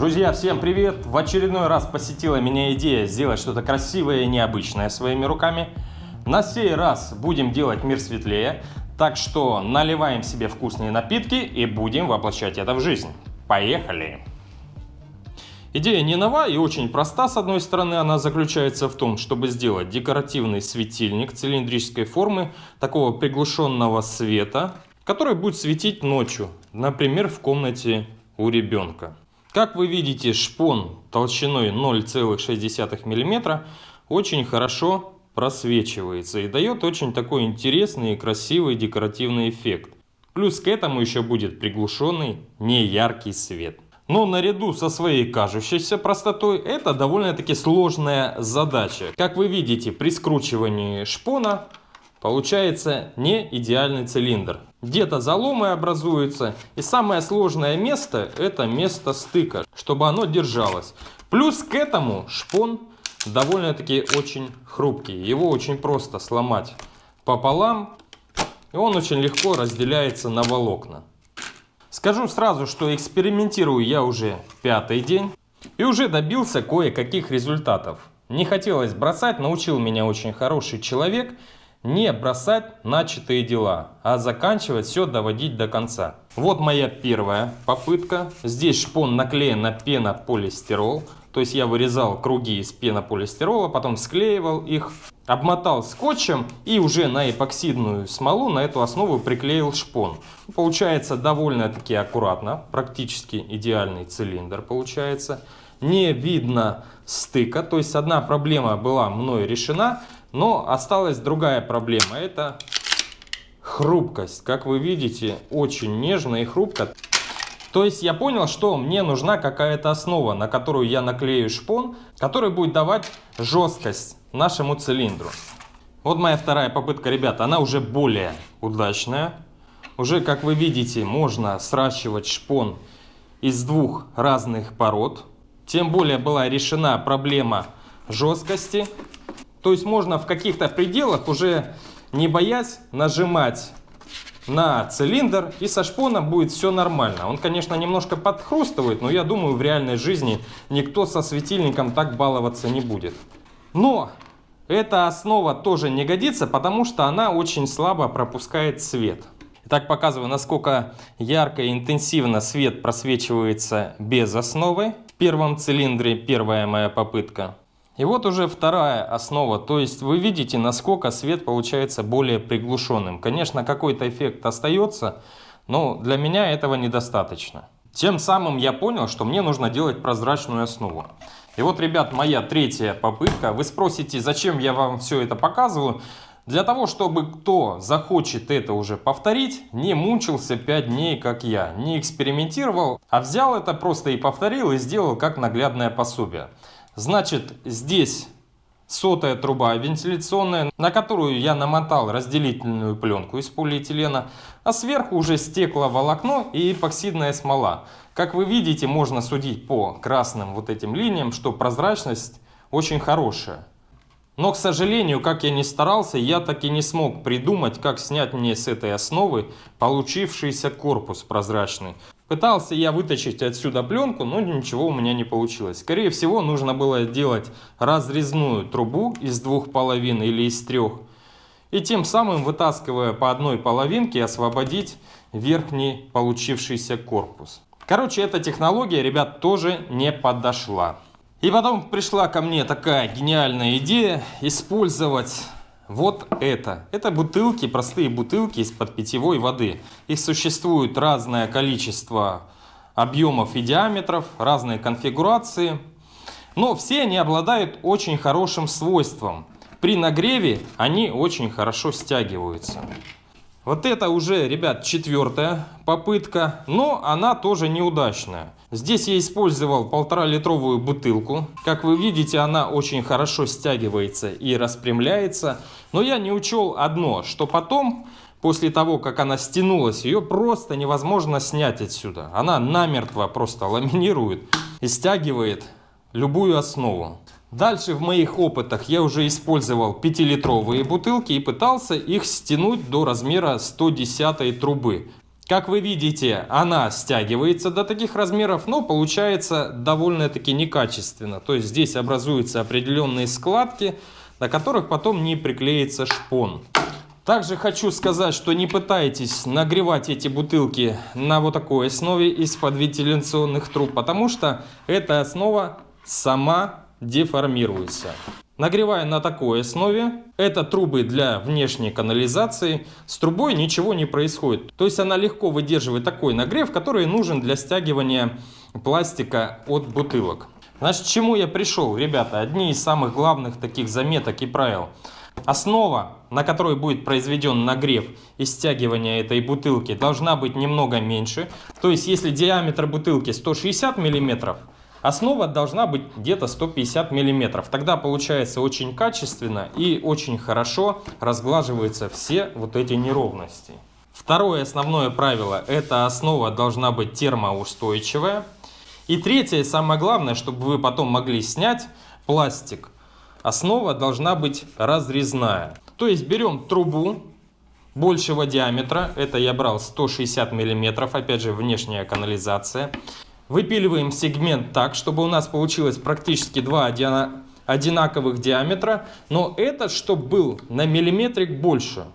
Друзья, всем привет! В очередной раз посетила меня идея сделать что-то красивое и необычное своими руками. На сей раз будем делать мир светлее, так что наливаем себе вкусные напитки и будем воплощать это в жизнь. Поехали! Идея не нова и очень проста. С одной стороны, она заключается в том, чтобы сделать декоративный светильник цилиндрической формы, такого приглушенного света, который будет светить ночью, например, в комнате у ребенка. Как вы видите, шпон толщиной 0,6 мм очень хорошо просвечивается и дает очень такой интересный и красивый декоративный эффект. Плюс к этому еще будет приглушенный, неяркий свет. Но наряду со своей кажущейся простотой это довольно-таки сложная задача. Как вы видите, при скручивании шпона получается не идеальный цилиндр. Где-то заломы образуются. И самое сложное место — это место стыка, чтобы оно держалось. Плюс к этому шпон довольно-таки очень хрупкий. Его очень просто сломать пополам. И он очень легко разделяется на волокна. Скажу сразу, что экспериментирую я уже 5-й день. И уже добился кое-каких результатов. Не хотелось бросать, научил меня очень хороший человек. Не бросать начатые дела, а заканчивать все, доводить до конца. Вот моя первая попытка. Здесь шпон наклеен на пенополистирол. То есть я вырезал круги из пенополистирола, потом склеивал их, обмотал скотчем и уже на эпоксидную смолу, на эту основу приклеил шпон. Получается довольно-таки аккуратно, практически идеальный цилиндр получается. Не видно стыка, то есть одна проблема была мной решена. Но осталась другая проблема, это хрупкость. Как вы видите, очень нежно и хрупко. То есть я понял, что мне нужна какая-то основа, на которую я наклею шпон, который будет давать жесткость нашему цилиндру. Вот моя вторая попытка, ребята, она уже более удачная. Уже, как вы видите, можно сращивать шпон из двух разных пород. Тем более была решена проблема жесткости. То есть можно в каких-то пределах уже не боясь нажимать на цилиндр, и со шпоном будет все нормально. Он, конечно, немножко подхрустывает, но я думаю, в реальной жизни никто со светильником так баловаться не будет. Но эта основа тоже не годится, потому что она очень слабо пропускает свет. Итак, показываю, насколько ярко и интенсивно свет просвечивается без основы. В первом цилиндре первая моя попытка. И вот уже вторая основа, то есть вы видите, насколько свет получается более приглушенным. Конечно, какой-то эффект остается, но для меня этого недостаточно. Тем самым я понял, что мне нужно делать прозрачную основу. И вот, ребят, моя третья попытка. Вы спросите, зачем я вам все это показываю? Для того, чтобы кто захочет это уже повторить, не мучился 5 дней, как я. Не экспериментировал, а взял это просто и повторил, и сделал как наглядное пособие. Значит, здесь сотая труба вентиляционная, на которую я намотал разделительную пленку из полиэтилена, а сверху уже стекловолокно и эпоксидная смола. Как вы видите, можно судить по красным вот этим линиям, что прозрачность очень хорошая. Но, к сожалению, как я ни старался, я так и не смог придумать, как снять мне с этой основы получившийся корпус прозрачный. Пытался я вытащить отсюда пленку, но ничего у меня не получилось. Скорее всего, нужно было делать разрезную трубу из 2 половин или из 3. И тем самым, вытаскивая по одной половинке, освободить верхний получившийся корпус. Короче, эта технология, ребят, тоже не подошла. И потом пришла ко мне такая гениальная идея использовать вот это. Это бутылки, простые бутылки из-под питьевой воды. Их существует разное количество объемов и диаметров, разные конфигурации. Но все они обладают очень хорошим свойством. При нагреве они очень хорошо стягиваются. Вот это уже, ребят, 4-я попытка, но она тоже неудачная. Здесь я использовал 1,5-литровую бутылку. Как вы видите, она очень хорошо стягивается и распрямляется. Но я не учел одно, что потом, после того, как она стянулась, ее просто невозможно снять отсюда. Она намертво просто ламинирует и стягивает любую основу. Дальше в моих опытах я уже использовал 5-литровые бутылки и пытался их стянуть до размера 110-й трубы. Как вы видите, она стягивается до таких размеров, но получается довольно-таки некачественно. То есть здесь образуются определенные складки, на которых потом не приклеится шпон. Также хочу сказать, что не пытайтесь нагревать эти бутылки на вот такой основе из-под вентиляционных труб, потому что эта основа сама деформируется. Нагревая на такой основе, это трубы для внешней канализации, с трубой ничего не происходит. То есть она легко выдерживает такой нагрев, который нужен для стягивания пластика от бутылок. Значит, к чему я пришел, ребята? Одни из самых главных таких заметок и правил. Основа, на которой будет произведен нагрев и стягивание этой бутылки, должна быть немного меньше. То есть, если диаметр бутылки 160 мм, основа должна быть где-то 150 мм. Тогда получается очень качественно и очень хорошо разглаживаются все вот эти неровности. Второе основное правило – это основа должна быть термоустойчивая. И третье, самое главное, чтобы вы потом могли снять пластик, основа должна быть разрезная. То есть берем трубу большего диаметра, это я брал 160 мм, опять же внешняя канализация. Выпиливаем сегмент так, чтобы у нас получилось практически два одинаковых диаметра, но этот, чтобы был на миллиметрик больше.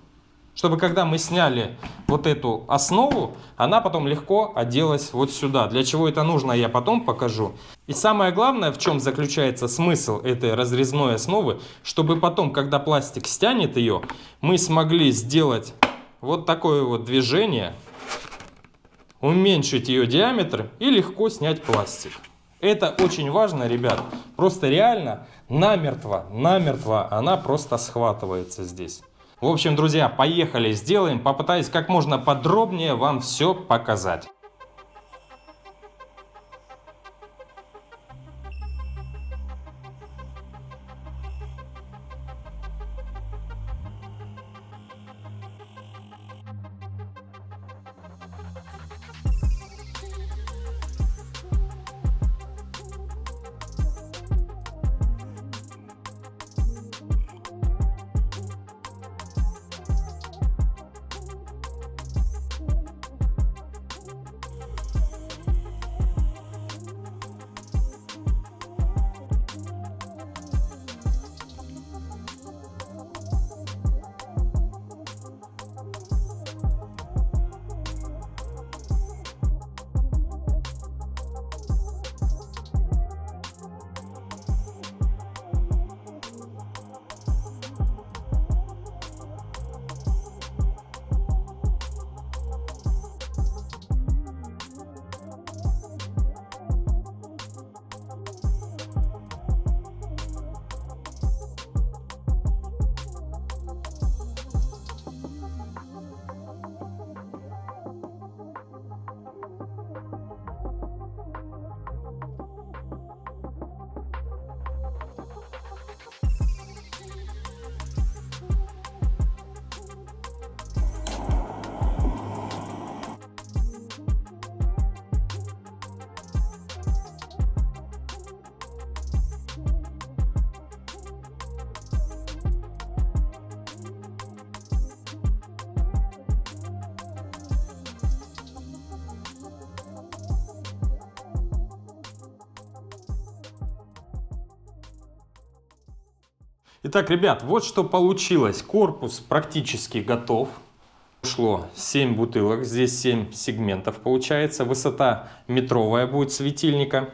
Чтобы когда мы сняли вот эту основу, она потом легко оделась вот сюда. Для чего это нужно, я потом покажу. И самое главное, в чем заключается смысл этой разрезной основы, чтобы потом, когда пластик стянет ее, мы смогли сделать вот такое вот движение, уменьшить ее диаметр и легко снять пластик. Это очень важно, ребят. Просто реально намертво она просто схватывается здесь. В общем, друзья, поехали, сделаем. Попытаюсь как можно подробнее вам все показать. Итак, ребят, вот что получилось. Корпус практически готов. Ушло 7 бутылок, здесь 7 сегментов получается. Высота метровая будет светильника.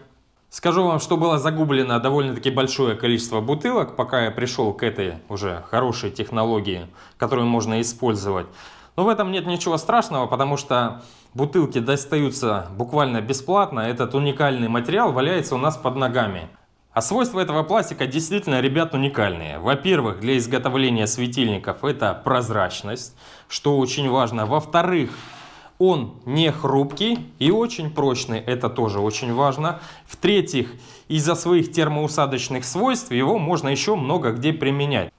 Скажу вам, что было загублено довольно-таки большое количество бутылок, пока я пришел к этой уже хорошей технологии, которую можно использовать. Но в этом нет ничего страшного, потому что бутылки достаются буквально бесплатно. Этот уникальный материал валяется у нас под ногами. А свойства этого пластика действительно, ребят, уникальные. Во-первых, для изготовления светильников это прозрачность, что очень важно. Во-вторых, он не хрупкий и очень прочный, это тоже очень важно. В-третьих, из-за своих термоусадочных свойств его можно еще много где применять.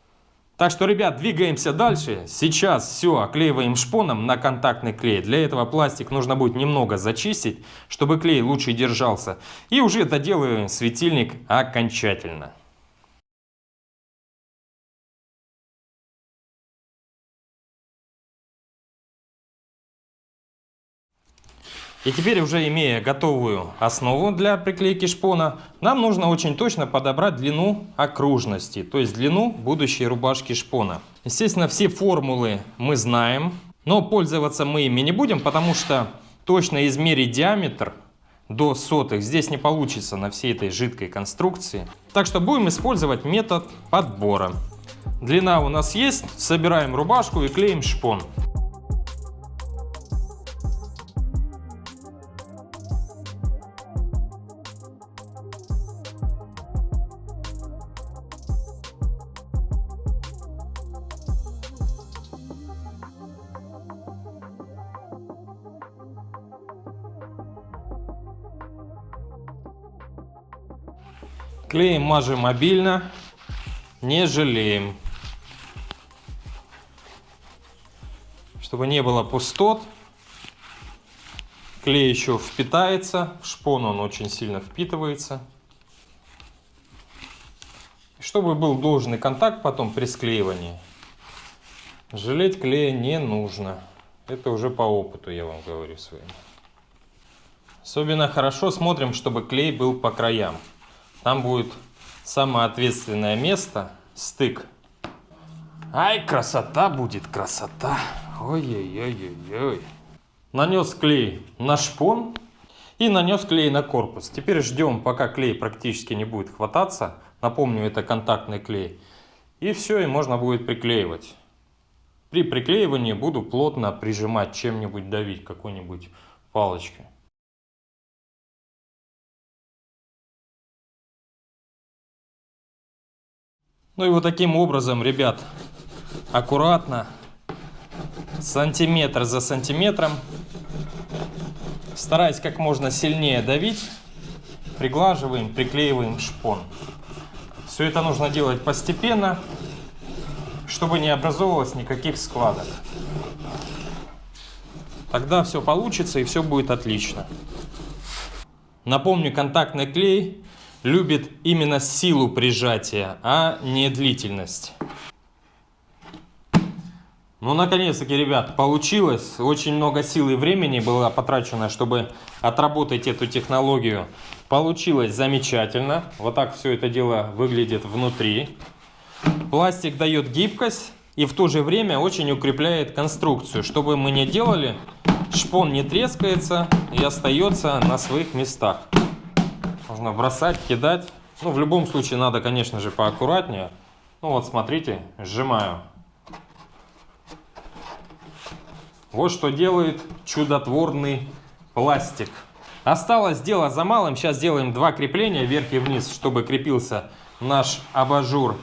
Так что, ребят, двигаемся дальше. Сейчас все оклеиваем шпоном на контактный клей. Для этого пластик нужно будет немного зачистить, чтобы клей лучше держался. И уже доделываем светильник окончательно. И теперь, уже имея готовую основу для приклейки шпона, нам нужно очень точно подобрать длину окружности, то есть длину будущей рубашки шпона. Естественно, все формулы мы знаем, но пользоваться мы ими не будем, потому что точно измерить диаметр до сотых здесь не получится на всей этой жидкой конструкции. Так что будем использовать метод подбора. Длина у нас есть, собираем рубашку и клеим шпон. Клеим, мажем обильно, не жалеем. Чтобы не было пустот. Клей еще впитается, в шпон он очень сильно впитывается. Чтобы был должный контакт потом при склеивании, жалеть клея не нужно. Это уже по опыту я вам говорю своим. Особенно хорошо смотрим, чтобы клей был по краям. Там будет самое ответственное место, стык. Ай, красота будет, красота. Ой-ой-ой-ой-ой. Нанес клей на шпон и нанес клей на корпус. Теперь ждем, пока клей практически не будет хвататься. Напомню, это контактный клей. И все, и можно будет приклеивать. При приклеивании буду плотно прижимать чем-нибудь, давить какой-нибудь палочкой. Ну и вот таким образом, ребят, аккуратно, сантиметр за сантиметром, стараясь как можно сильнее давить, приглаживаем, приклеиваем шпон. Все это нужно делать постепенно, чтобы не образовывалось никаких складок. Тогда все получится и все будет отлично. Напомню, контактный клей любит именно силу прижатия, а не длительность. Ну, наконец-таки, ребят, получилось. Очень много сил и времени было потрачено, чтобы отработать эту технологию. Получилось замечательно. Вот так все это дело выглядит внутри. Пластик дает гибкость и в то же время очень укрепляет конструкцию. Что бы мы ни делали, шпон не трескается и остается на своих местах. Можно бросать, кидать. Ну, в любом случае надо, конечно же, поаккуратнее. Ну вот, смотрите, сжимаю. Вот что делает чудотворный пластик. Осталось дело за малым. Сейчас сделаем два крепления вверх и вниз, чтобы крепился наш абажур.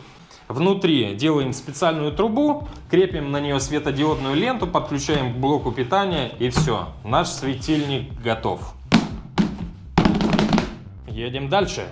Внутри делаем специальную трубу, крепим на нее светодиодную ленту, подключаем к блоку питания и все. Наш светильник готов. Едем дальше.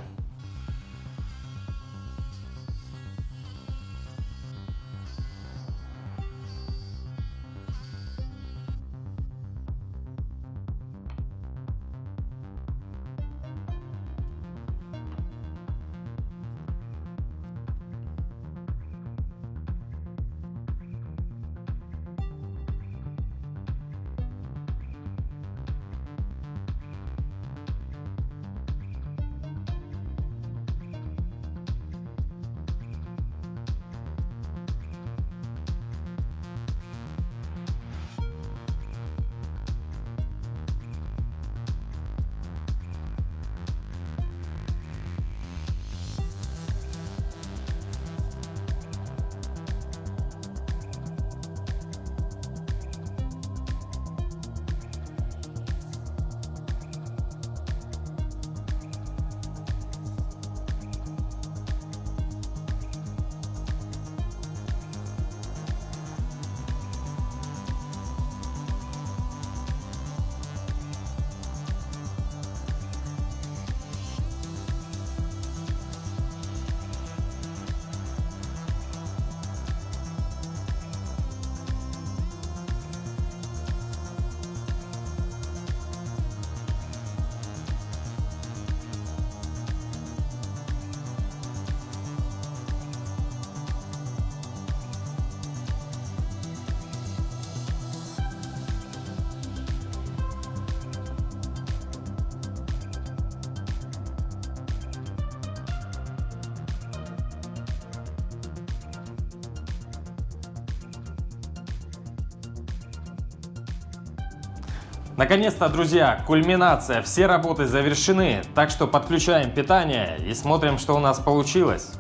Наконец-то, друзья, кульминация, все работы завершены, так что подключаем питание и смотрим, что у нас получилось.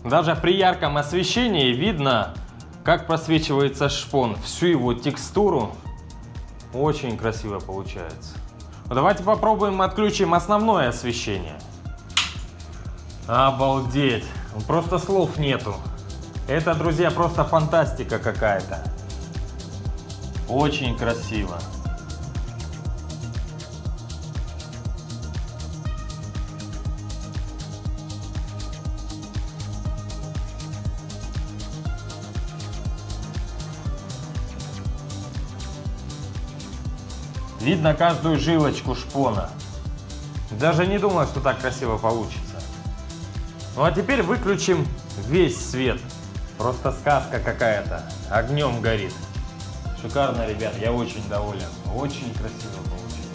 Даже при ярком освещении видно, как просвечивается шпон, всю его текстуру. Очень красиво получается. Давайте попробуем отключим основное освещение. Обалдеть, просто слов нету. Это, друзья, просто фантастика какая-то. Очень красиво. Видно каждую жилочку шпона. Даже не думал, что так красиво получится. Ну а теперь выключим весь свет. Просто сказка какая-то. Огнем горит. Шикарно, ребят, я очень доволен. Очень красиво получилось.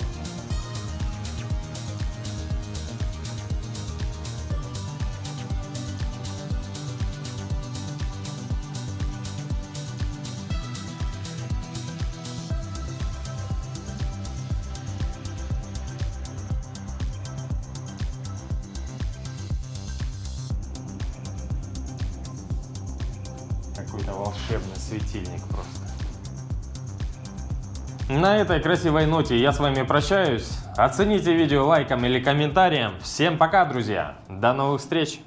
Какой-то волшебный светильник просто. На этой красивой ноте я с вами прощаюсь. Оцените видео лайком или комментарием. Всем пока, друзья. До новых встреч.